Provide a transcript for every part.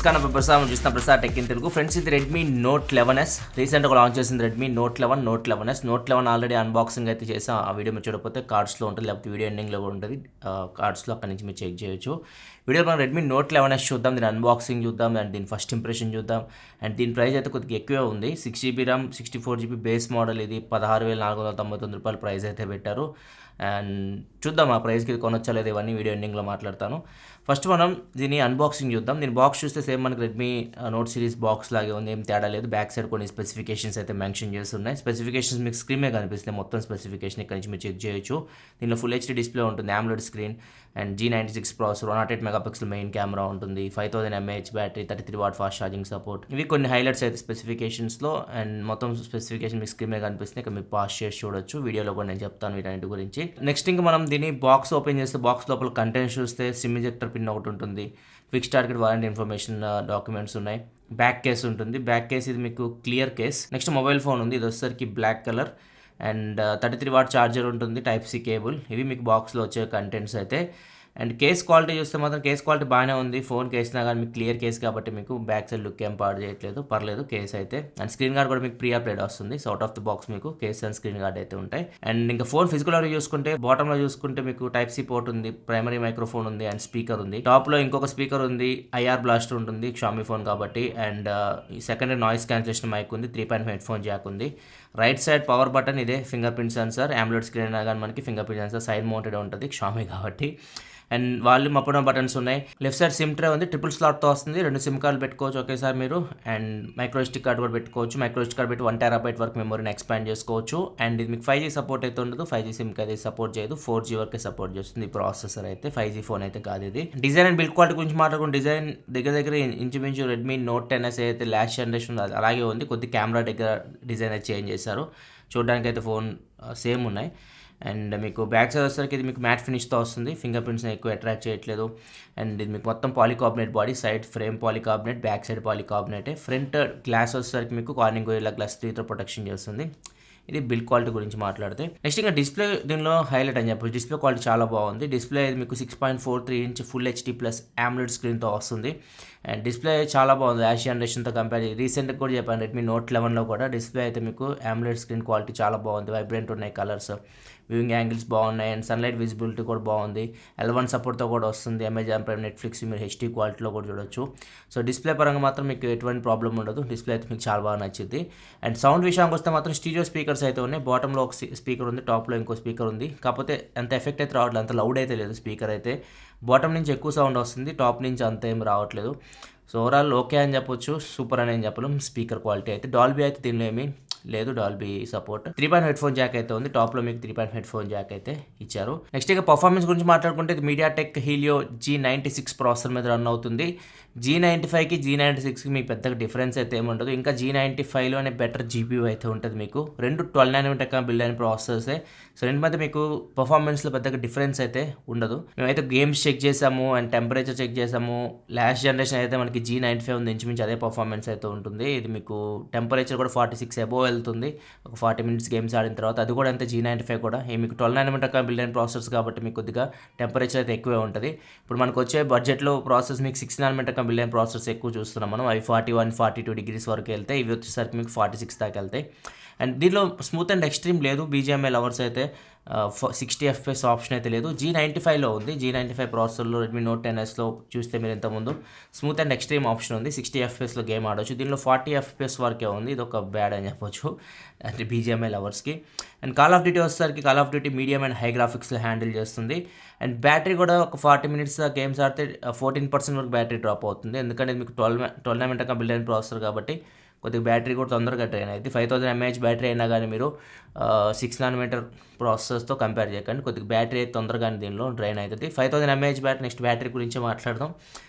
నమస్కారం ప్రసాద్ చూస్తున్న Prasad tech in Telugu. Friends, ఇది రెడ్మీ నోట్ 11s రీసెంట్గా లాంచ్ చేసింది. Redmi note 11 note 11 already unboxing అయితే చేసాం. ఆ వీడియో మీరు చూడకపోతే కార్డ్స్లో ఉంటుంది, లేకపోతే వీడియో ఎండింగ్లో కూడా ఉంటుంది. కార్డ్స్లో అక్కడి నుంచి మీరు చెక్ చేయొచ్చు. వీడియోలో మనం రెడ్మీ నోట్ 11s చూద్దాం, దీని అన్బాక్సింగ్ చూద్దాం, అండ్ దీని ఫస్ట్ ఇంప్రెషన్ చూద్దాం. అండ్ దీని ప్రైస్ అయితే కొద్దిగా ఎక్కువే ఉంది. 6GB RAM 64GB base model. ఇది 16,499 రూపాయలు ప్రైస్ అయితే పెట్టారు. అండ్ చూద్దాం ఆ ప్రైస్కి ఇది కొనొచ్చా లేదా, ఇవన్నీ వీడియో ఎండింగ్లో మాట్లాడతాను. ఫస్ట్ మనం దీని అన్బాక్సింగ్ చూద్దాం. దీని బాక్స్ చూస్తే సేమ్ మనకి రెడ్మీ నోట్ సిరీస్ బాక్స్ లాగే ఉంది, ఏం తేడా లేదు. బ్యాక్ సైడ్ కొన్ని స్పెసిఫికేషన్స్ అయితే మెన్షన్ చేస్తున్నాయి. స్పెసిఫికేషన్స్ మీకు స్క్రీన్ మీద కనిపిస్తాయి, మొత్తం స్పెసిఫికేషన్ ఇక్కడ నుంచి మీరు చెక్ చేయొచ్చు. దీనిలో ఫుల్ హెచ్డీ డిస్ప్లే ఉంటుంది, AMOLED screen, and G96 processor, 108 megapixel main camera ఉంటుంది, 5000 mAh battery, 33 watt fast charging support. ఇవి కొన్ని హైలైట్స్ అయితే స్పెసిఫికేషన్స్లో. అండ్ మొత్తం స్పెసిఫికేషన్ మీకు స్క్రీన్ మీద కనిపిస్తుంది, ఇక్కడ మీరు పాస్ చేసి చూడొచ్చు. వీడియోలో కూడా నేను చెప్తాను వీటన్నిటి గురించి. నెక్స్ట్ ఇంకా మనం దీన్ని బాక్స్ ఓపెన్ చేస్తే బాక్స్ లోపల కంటెంట్ చూస్తే సిమ్ ఇంజెక్టర్ పిన్ ఒకటి ఉంటుంది, fix target warranty information documents ఉన్నాయి, బ్యాక్ కేస్ ఉంటుంది. బ్యాక్ కేస్ ఇది మీకు clear case. Next mobile phone ఉంది, ఇది వచ్చేసరికి black colour, and 33 watt charger ఉంటుంది, టైప్ సి కేబుల్. ఇవి మీకు బాక్స్లో వచ్చే కంటెంట్స్ అయితే. అండ్ కేస్ క్వాలిటీ చూస్తే మాత్రం కేస్ క్వాలిటీ బాగానే ఉంది. ఫోన్ కేసినా కానీ మీకు క్లియర్ కేస్ కాబట్టి మీకు బ్యాక్ సైడ్ లుక్ ఏం పాడు చేయట్లేదు, పర్లేదు కేస్ అయితే. అండ్ స్క్రీన్ గార్డ్ కూడా మీకు ప్రీ అప్డేట్ వస్తుంది. So out of the box మీకు కేస్ అండ్ స్క్రీన్ గార్డ్ అయితే ఉంటాయి. అండ్ ఇంకా ఫోన్ ఫిజికల్ రివ్యూ చూసుకుంటే బాటంలో చూసుకుంటే మీకు టైప్ సి పోర్ట్ ఉంది, ప్రైమరీ మైక్రోఫోన్ ఉంది, అండ్ స్పీకర్ ఉంది. టాప్లో ఇంకొక స్పీకర్ ఉంది, IR బ్లాస్టర్ ఉంటుంది, షామీ ఫోన్ కాబట్టి. And secondary noise cancellation mic ఉంది, 3.5 హెడ్ ఫోన్ జాక్ ఉంది. రైట్ సైడ్ పవర్ బటన్ ఇదే, fingerprint sensor, AMOLED screen అయినా కానీ మనకి fingerprint sensor side mounted ఉంటుంది, షామీ కాబట్టి. And volume up and buttons ఉన్నాయి. లెఫ్ట్ సైడ్ సిమ్ ట్రే ఉంది, ట్రిపుల్ స్లాట్తో వస్తుంది, 2 సిమ్ కార్డులు పెట్టుకోవచ్చు ఒకేసారి మీరు. అండ్ మైక్రో SD కార్డ్ కూడా పెట్టుకోవచ్చు. మైక్రో SD కార్డ్ పెట్టి 1 TB వరకు మెమరీని ఎక్స్పాండ్ చేసుకోవచ్చు. అండ్ ఇది మీకు 5G సపోర్ట్ అయితే ఉండదు, 5G సిమ్కి అయితే సపోర్ట్ చేయదు, 4G వరకే సపోర్ట్ చేస్తుంది ప్రాసెసర్ అయితే. 5G ఫోన్ అయితే కాదు ఇది. డిజైన్ అండ్ బిల్డ్ క్వాలిటీ గురించి మాట్లాడుకుంటే డిజైన్ దగ్గర ఇంచుమించు రెడ్మీ నోట్ 10s అయితే లాస్ట్ జనరేషన్ అలాగే ఉంది. కొద్ది కెమెరా దగ్గర డిజైన్ అయితే చేంజ్ చేశారు, చూడడానికి అయితే ఫోన్ సేమ్ ఉన్నాయి. అండ్ మీకు బ్యాక్ సైడ్ వచ్చేసరికి ఇది మీకు మ్యాట్ ఫినిష్తో వస్తుంది, ఫింగర్ ప్రింట్స్ని ఎక్కువ అట్రాక్ట్ చేయట్లేదు. అండ్ ఇది మీకు మొత్తం polycarbonate body, side frame polycarbonate, back side పాలికార్బనేటే. ఫ్రంట్ గ్లాస్ వచ్చేసరికి మీకు కార్నింగ్ గొరిల్లా గ్లాస్ 3తో ప్రొటెక్షన్ చేస్తుంది. ఇది బిల్డ్ క్వాలిటీ గురించి మాట్లాడితే. నెక్స్ట్ ఇంకా డిస్ప్లే దీనిలో హైలైట్ అని చెప్పచ్చు. డిస్ప్లే క్వాలిటీ చాలా బాగుంది. డిస్ప్లే మీకు 6.43 inch full HD plus AMOLED స్క్రీన్తో వస్తుంది. అండ్ డిస్ప్లే చాలా బాగుంది లాస్ట్ జనరేషన్తో కంపేర్ చేసి. రీసెంట్గా కూడా చెప్పాను రెడ్మీ నోట్ 11లో కూడా డిస్ప్లే అయితే మీకు AMOLED స్క్రీన్ క్వాలిటీ చాలా బాగుంది, వైబ్రెంట్ ఉన్నాయి కలర్స్, వ్యూయింగ్ యాంగిల్స్ బాగున్నాయి, అండ్ సన్లైట్ విజిబిలిటీ కూడా బాగుంది. L1 సపోర్ట్తో కూడా వస్తుంది. అమెజాన్ ప్రైమ్, నెట్ఫ్లిక్స్ మీరు HD క్వాలిటీలో కూడా చూడొచ్చు. సో డిస్ప్లే పరంగా మాత్రం మీకు ఎటువంటి ప్రాబ్లం ఉండదు. డిస్ప్లే అయితే మీకు చాలా బాగా నచ్చింది. అండ్ సౌండ్ విషయానికి వస్తే మాత్రం స్టీరియో స్పీకర్స్ అయితే ఉన్నాయి. బాటంలో ఒక స్పీకర్ ఉంది, టాప్లో ఇంకో స్పీకర్ ఉంది. కాకపోతే అంత ఎఫెక్ట్ అయితే రావట్లేదు, అంత లౌడ్ అయితే లేదు స్పీకర్ అయితే. బాటమ్ నుంచి ఎక్కువ సౌండ్ వస్తుంది, టాప్ నుంచి అంత ఏం రావట్లేదు. సో ఓవరాల్ ఓకే అని చెప్పొచ్చు, సూపర్ అని ఏం చెప్పలేం. స్పీకర్ క్వాలిటీ అయితే డాల్బీ అయితే దీనిలో ఏమీ లేదు, Dolby support. 3.5 headphone Jack అయితే ఉంది, టాప్లో మీకు 3.5 హెడ్ ఫోన్ జాక్ అయితే ఇచ్చారు. నెక్స్ట్ ఇక పర్ఫార్మెన్స్ గురించి మాట్లాడుకుంటే ఇది మీడియాటెక్ హీలియో G96 ప్రాసెసర్ మీద రన్ అవుతుంది. G95కి G96కి మీకు పెద్దగా డిఫరెన్స్ అయితే ఏముండదు. ఇంకా G95లోనే బెటర్ GPU అయితే ఉంటుంది మీకు. రెండు 12 nm బిల్డ్ అయిన ప్రాసెసర్సే. సో రెండు మధ్య మీకు పర్ఫార్మెన్స్లో పెద్దగా డిఫరెన్స్ అయితే ఉండదు. మేమైతే గేమ్స్ చెక్ చేసాము, అండ్ టెంపరేచర్ చెక్ చేసాము. లాస్ట్ జనరేషన్ అయితే మనకి G95 ఉంది, ఇంచుమించు అదే పర్ఫార్మెన్స్ అయితే ఉంటుంది. ఇది మీకు టెంపరేచర్ కూడా 46 అబోవ్ వెళ్తుంది ఒక 40 minutes గేమ్స్ ఆడిన తర్వాత. అది కూడా అంతే G95 కూడా. మీకు 12 nm బిల్డ్ అయిన ప్రాసెసర్స్ కాబట్టి మీకు కొద్దిగా టెంపరేచర్ అయితే ఎక్కువే ఉంటుంది. ఇప్పుడు మనకు వచ్చే బడ్జెట్లో ప్రాసెస్ మీకు 6 nm బిల్డ్ అయిన ప్రాసెసర్స్ ఎక్కువ చూస్తున్నాం మనం. అవి 41-42 degrees వరకు వెళ్తాయి, ఇవి వచ్చేసరికి మీకు 46 దాకా వెళ్తాయి. అండ్ దీనిలో స్మూత్ అండ్ ఎక్స్ట్రీమ్ లేదు, BGMI లవర్స్ అయితే 60 FPS ఆప్షన్ అయితే లేదు. G95లో ఉంది. G95 ప్రాసెసర్లో రెడ్మీ నోట్ 10sలో చూస్తే మీరు ఇంతకుముందు స్మూత్ అండ్ ఎక్స్ట్రీమ్ ఆప్షన్ ఉంది, 60 FPSలో గేమ్ ఆడవచ్చు. దీనిలో 40 FPS వరకే ఉంది, ఇది ఒక బ్యాడ్ అని చెప్పొచ్చు అంటే BGMI లవర్స్కి. అండ్ కాల్ ఆఫ్ డ్యూటీ వచ్చేసరికి Call of Duty medium and high గ్రాఫిక్స్లో హ్యాండిల్ చేస్తుంది. అండ్ బ్యాటరీ కూడా ఒక 40 minutes గేమ్స్ ఆడితే 14% వరకు బ్యాటరీ డ్రాప్ అవుతుంది, ఎందుకంటే మీకు 12 nm బిల్డ్ అయిన ప్రాసెసర్ కాబట్టి కొద్దిగా బ్యాటరీ కూడా తొందరగా డ్రైన్ అవుతుంది. 5000 mAh బ్యాటరీ అయినా కానీ మీరు 6 nm ప్రాసెసర్స్తో కంపేర్ చేయకండి, కొద్దిగా బ్యాటరీ అయితే తొందరగానే దీనిలో డ్రైన్ అవుతుంది. 5000 mAh బ్యాటరీ. నెక్స్ట్ బ్యాటరీ గురించి మాట్లాడదాం.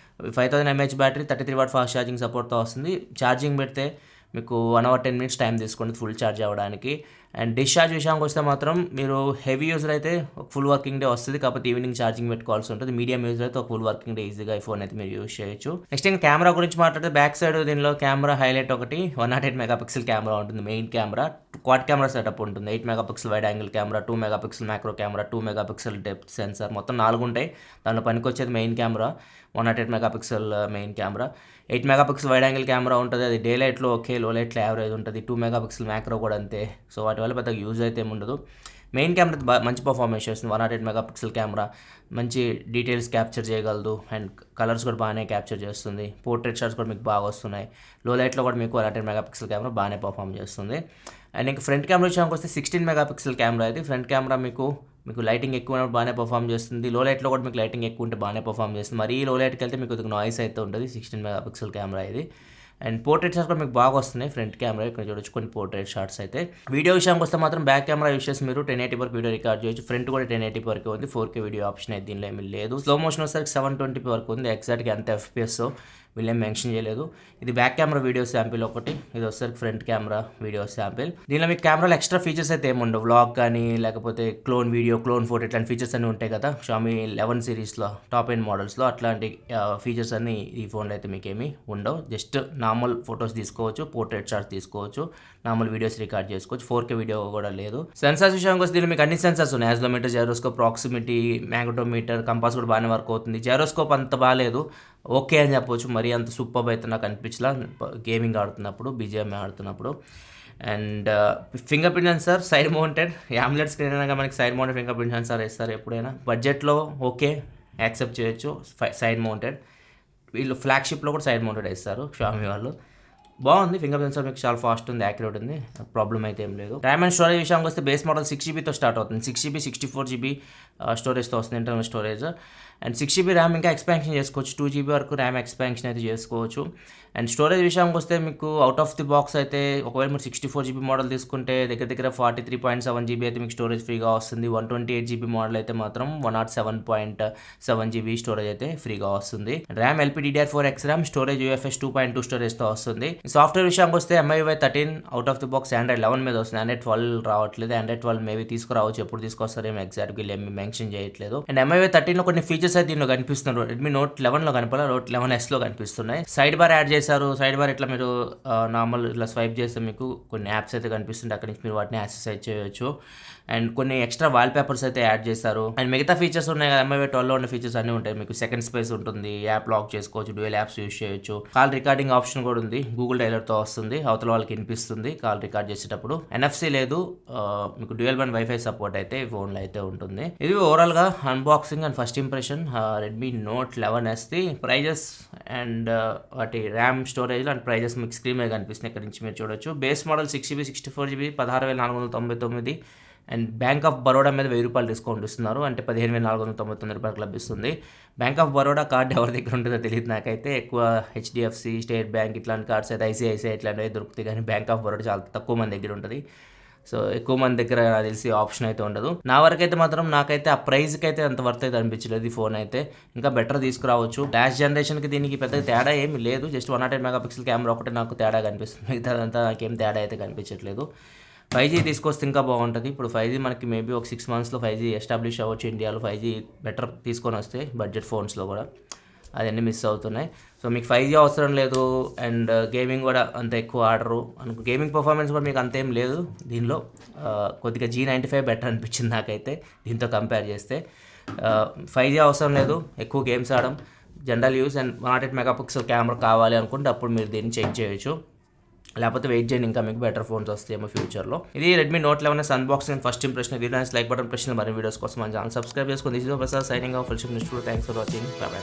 5000 mAh battery 33 watt fast charging సపోర్ట్తో వస్తుంది. ఛార్జింగ్ పెడితే మీకు 1 hour 10 minutes టైం తీసుకుంటుంది ఫుల్ ఛార్జ్ అవ్వడానికి. అండ్ డిశ్చార్జ్ విషయానికి వస్తే మాత్రం మీరు హెవీ యూజర్ అయితే ఒక ఫుల్ వర్కింగ్ డే వస్తుంది, కాకపోతే ఈవినింగ్ ఛార్జింగ్ పెట్టుకోవాల్సి ఉంటుంది. మీడియం యూజర్ అయితే ఒక ఫుల్ వర్కింగ్ డే ఈజీగా ఈ ఫోన్ అయితే మీరు యూజ్ చేయొచ్చు. నెక్స్ట్ ఇంకా కెమెరా గురించి మాట్లాడితే బ్యాక్ సైడ్ దీనిలో కెమెరా హైలైట్ ఒకటి 108 మెగాపిక్సెల్ కెమెరా ఉంటుంది. Main camera quad camera setup ఉంటుంది. 8 megapixel wide angle camera, 2 megapixel macro camera, 2 megapixel depth sensor, మొత్తం 4 ఉంటాయి. దాంట్లో పనికొచ్చేది main camera 108 megapixel main camera. 8 megapixel wide angle camera ఉంటుంది, అది డే లైట్లో ఓకే, లో లైట్లో యావరేజ్ ఉంటుంది. 2 మెగాపిక్సెల్ మ్యాక్రో కూడా అంతే. సో వాటి వల్ల పెద్దగా యూజ్ అయితే ఏముండదు. మెయిన్ కెమెరా మంచి పర్ఫార్మెన్స్ చేస్తుంది. 108 మెగాపిక్సెల్ కెమెరా మంచి డీటెయిల్స్ క్యాప్చర్ చేయగలదు అండ్ కలర్స్ కూడా బాగానే క్యాప్చర్ చేస్తుంది. పోర్ట్రేట్ షాట్స్ కూడా మీకు బాగా వస్తున్నాయి. లో లైట్లో కూడా మీకు 108 మెగాపిక్సెల్ కెమెరా బాగానే పర్ఫామ్ చేస్తుంది. అండ్ ఇంకా ఫ్రంట్ కెమెరా విషయానికి వస్తే 16 మెగాపిక్సెల్ కెమెరా అయితే ఫ్రంట్ కెమెరా మీకు లైటింగ్ ఎక్కువ ఉన్నప్పుడు బాగానే పర్ఫామ్ చేస్తుంది. లో లైట్లో కూడా మీకు లైటింగ్ ఎక్కువ ఉంటే బాగానే పర్ఫామ్ చేస్తుంది. మరీ లో లైట్కి వెళ్తే మీకు కొద్దిగా నాయిస్ అయితే ఉంటుంది. 16 మెగాపిక్సెల్ కెమెరా ఇది. అండ్ పోర్ట్రేట్ షాట్స్ కూడా మీకు బాగా వస్తున్నాయి ఫ్రంట్ కెమెరా. ఇక్కడ చూడొచ్చు కొన్ని పోర్ట్రేట్ షాట్స్ అయితే. వీడియో విషయానికి వస్తే మాత్రం బ్యాక్ కెమెరా యూస్ చేసి మీరు 1080 వరకు వీడియో రికార్డ్ చేయొచ్చు. ఫ్రంట్ కూడా 1080 వరకు ఉంది. 4K వీడియో ఆప్షన్ అయితే దీనిలో ఏమీ లేదు. స్లో మోషన్ వచ్చేసరికి 720p వరకు ఉంది. ఎగ్జాక్ట్గా ఎంత FPS వీళ్ళేం మెన్షన్ చేయలేదు. ఇది బ్యాక్ కెమెరా వీడియో శాంపిల్ ఒకటి, ఇది వచ్చేసరికి ఫ్రంట్ కెమెరా వీడియో శాంపిల్. దీనిలో మీకు కెమెరాలో ఎక్స్ట్రా ఫీచర్స్ అయితే ఏముండవు. వ్లాగ్ కానీ లేకపోతే క్లోన్ వీడియో, క్లోన్ ఫోటో ఇట్లాంటి ఫీచర్స్ అన్నీ ఉంటాయి కదా Xiaomi 11 సిరీస్లో టాప్ ఎండ్ మోడల్స్లో. అట్లాంటి ఫీచర్స్ అన్నీ ఈ ఫోన్లో అయితే మీకు ఏమీ ఉండవు. జస్ట్ నార్మల్ ఫొటోస్ తీసుకోవచ్చు, పోర్ట్రేట్ షాట్స్ తీసుకోవచ్చు, నార్మల్ వీడియోస్ రికార్డ్ చేసుకోవచ్చు. 4K వీడియో కూడా లేదు. సెన్సార్స్ విషయానికి వస్తే దీనిలో మీకు అన్ని సెన్సార్స్ ఉన్నాయి. యాజ్లోమీటర్, జైరోస్కోప్, ప్రాక్సిమిటీ, మ్యాగ్నెటోమీటర్, కంపాస్ కూడా బాగానే వర్క్ అవుతుంది. జైరోస్కోప్ అంత బాగాలేదు, ఓకే అని చెప్పవచ్చు. మరీ అంత సూపర్ అయితే నాకు అనిపించలా గేమింగ్ ఆడుతున్నప్పుడు, BGM ఆడుతున్నప్పుడు. And finger print sensor side mounted. AMOLED screen అయినా మనకి side mounted finger print censor ఇస్తారు ఎప్పుడైనా. బడ్జెట్లో ఓకే, యాక్సెప్ట్ చేయొచ్చు సైడ్ మౌంటెడ్. వీళ్ళు ఫ్లాగ్షిప్లో కూడా సైడ్ మౌంటెడ్ ఇస్తారు Xiaomi వాళ్ళు. బాగుంది ఫింగర్ ప్రింట్ సెన్సార్, మీకు చాలా ఫాస్ట్ ఉంది, యాక్యురేట్ ఉంది, ప్రాబ్లం అయితే ఏం లేదు. ర్యామ్ అండ్ స్టోరేజ్ విషయానికి వస్తే బేస్ మోడల్ 6GB స్టార్ట్ అవుతుంది. 6GB 64GB స్టోరేజ్తో వస్తుంది, internal storage. And 6GB RAM ఇంకా ఎక్స్పాన్షన్ చేసుకోవచ్చు. 2GB వరకు ర్యామ్ ఎక్స్పాన్షన్ అయితే చేసుకోవచ్చు. అండ్ స్టోరేజ్ విషయానికి వస్తే మీకు అవుట్ ఆఫ్ ది బాక్స్ అయితే ఒకవేళ మీరు 64GB మోడల్ తీసుకుంటే దగ్గర 43.7GB అయితే మీకు స్టోరేజ్ ఫ్రీగా వస్తుంది. 128GB మోడల్ అయితే మాత్రం 107.7GB స్టోరేజ్ అయితే ఫ్రీగా వస్తుంది. RAM LPDDR4X RAM, storage UFS 2.2 స్టోరేజ్తో వస్తుంది. సాఫ్ట్వేర్ విషయానికి వస్తే MIUI 13 out of the box Android 11 మీద వస్తుంది. Android 12 రావట్లేదు. Android 12 మేబీ తీసుకురావచ్చు, ఎప్పుడు తీసుకొస్తారేమో ఎగ్జాక్ట్గా ఏమి మెన్షన్ చేయట్లేదు. అండ్ MIUI 13లో కొన్ని ఫీచర్స్ అయితే దీనిలో కనిపిస్తున్నారు. Redmi Note 11లో కనిపించాలి, Note 11Sలో కనిపిస్తున్నాయి. సైడ్ బార్ యాడ్ చేశారు. సైడ్ బార్ ఇట్లా మీరు నార్మల్ ఇట్లా స్వైప్ చేస్తే మీకు కొన్ని యాప్స్ అయితే కనిపిస్తుంటాయి, అక్కడి నుంచి మీరు వాటిని యాక్సెస్ చేయొచ్చు. అండ్ కొన్ని ఎక్స్ట్రా వాల్ పేపర్స్ అయితే యాడ్ చేశారు. అండ్ మిగతా ఫీచర్స్ ఉన్నాయి కదా MIUI 12లో ఉన్న ఫీచర్స్ అన్నీ ఉంటాయి. మీకు సెకండ్ స్పేస్ ఉంటుంది, యాప్ లాక్ చేసుకోవచ్చు, డ్యూయల్ యాప్స్ యూస్ చేయొచ్చు. కాల్ రికార్డింగ్ ఆప్షన్ కూడా ఉంది, గూగుల్ డైలర్తో వస్తుంది, అవతల వాళ్ళకి వినిపిస్తుంది కాల్ రికార్డ్ చేసేటప్పుడు. NFC లేదు, మీకు డ్యూయల్ బ్యాండ్ వైఫై సపోర్ట్ అయితే ఈ ఫోన్లో అయితే ఉంటుంది. ఇది ఓవరాల్గా unboxing and first impression Redmi Note 11Sది. ప్రైజెస్ అండ్ వాటి ర్యామ్, స్టోరేజ్ అండ్ ప్రైజెస్ మీకు స్క్రీన్ మీద కనిపిస్తుంది, ఇక్కడ నుంచి మీరు చూడొచ్చు. Base model 6GB 64GB 16,499. And bank of Baroda మీద ₹1000 డిస్కౌంట్ ఇస్తున్నారు, అంటే ₹15,499 లభిస్తుంది. బ్యాంక్ ఆఫ్ బరోడా కార్డ్ ఎవరి దగ్గర ఉంటుందో తెలియదు నాకైతే. ఎక్కువ HDFC, స్టేట్ బ్యాంక్ ఇట్లాంటి కార్డ్స్ అయితే ICICI ఇట్లాంటివి దొరుకుతాయి, కానీ బ్యాంక్ ఆఫ్ బరోడా చాలా తక్కువ మంది దగ్గర ఉంటుంది. సో ఎక్కువ మంది దగ్గర తెలిసి ఆప్షన్ అయితే ఉండదు. నా వరకు అయితే మాత్రం నాకైతే ఆ ప్రైస్కి అయితే అంత వర్త్ అయితే అనిపించలేదు. ఈ ఫోన్ అయితే ఇంకా బెటర్ తీసుకురావచ్చు. లాస్ట్ జనరేషన్కి దీనికి పెద్ద తేడా ఏమి లేదు, జస్ట్ 108 మెగాపిక్సెల్ కెమెరా ఒకటి నాకు తేడా కనిపిస్తుంది, మిగతాదంతా నాకేం తేడా అయితే కనిపించట్లేదు. 5G తీసుకొస్తే ఇంకా బాగుంటుంది. ఇప్పుడు 5G మనకి మేబీ ఒక 6 monthsలో 5G ఎస్టాబ్లిష్ అవ్వచ్చు ఇండియాలో. 5G బెటర్ తీసుకొని వస్తే బడ్జెట్ ఫోన్స్లో కూడా అవన్నీ మిస్ అవుతున్నాయి. సో మీకు 5G అవసరం లేదు అండ్ గేమింగ్ కూడా అంత ఎక్కువ ఆడరు అనుకో. గేమింగ్ పర్ఫార్మెన్స్ కూడా మీకు అంతేం లేదు దీనిలో. కొద్దిగా G95 బెటర్ అనిపించింది నాకైతే దీంతో కంపేర్ చేస్తే. 5G అవసరం లేదు, ఎక్కువ గేమ్స్ ఆడడం, general use and 108 megapixel camera కావాలి అనుకుంటే అప్పుడు మీరు దీన్ని చెక్ చేయొచ్చు. లేకపోతే వెయిట్ చేయండి, ఇంకా మీకు బెటర్ ఫోన్స్ వస్తాయేమో ఫ్యూచర్లో. ఇది Redmi Note 11 unboxing and first impression. Video like button press, మరిన్ని వీడియోస్ కోసం మన ఛానల్ సబ్స్క్రైబ్ చేసుకోండి. This is Prasad signing off. Thanks for watching. By by.